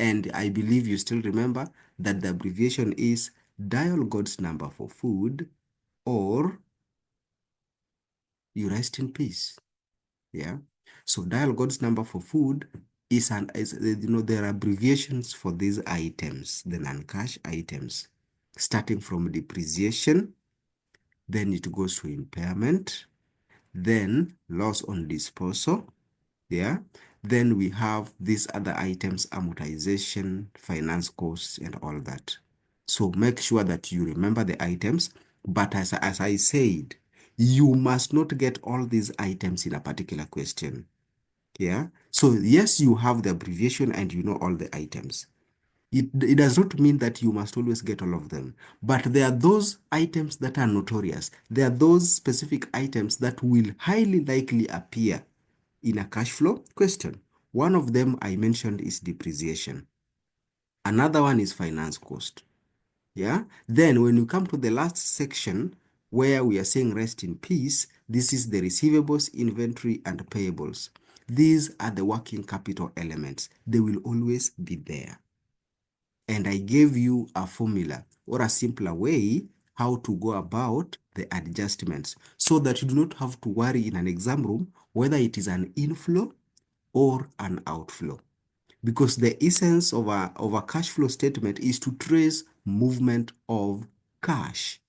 And I believe you still remember that the abbreviation is dial God's number for food, or you rest in peace. Yeah. So dial God's number for food is there are abbreviations for these items, the non-cash items, starting from depreciation, then it goes to impairment, then loss on disposal. Yeah. Then we have these other items, amortization, finance costs, and all that. So make sure that you remember the items. But as I said, you must not get all these items in a particular question. Yeah. So yes, you have the abbreviation and you know all the items. It does not mean that you must always get all of them, but there are those items that are notorious. There are those specific items that will highly likely appear in a cash flow question. One of them I mentioned is depreciation. Another one is finance cost. Yeah. Then when you come to the last section where we are saying rest in peace, this is the receivables, inventory, and payables. These are the working capital elements. They will always be there. And I gave you a formula or a simpler way how to go about the adjustments so that you do not have to worry in an exam room whether it is an inflow or an outflow. Because the essence of a cash flow statement is to trace movement of cash,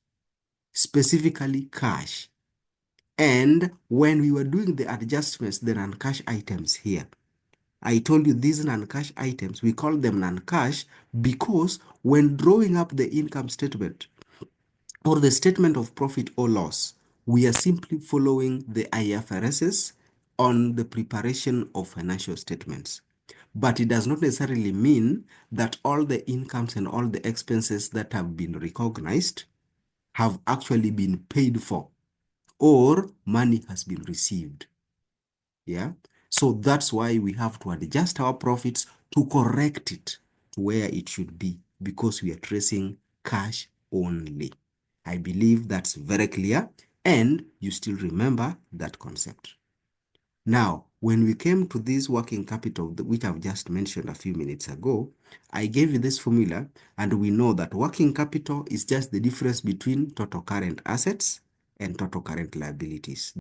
specifically cash. And when we were doing the adjustments, the non-cash items here, I told you these non-cash items, we call them non-cash because when drawing up the income statement or the statement of profit or loss, we are simply following the IFRSs on the preparation of financial statements. But it does not necessarily mean that all the incomes and all the expenses that have been recognized have actually been paid for or money has been received. Yeah. So that's why we have to adjust our profits to correct it to where it should be, because we are tracing cash only. I believe that's very clear and you still remember that concept. Now, when we came to this working capital, which I've just mentioned a few minutes ago, I gave you this formula, and we know that working capital is just the difference between total current assets and total current liabilities.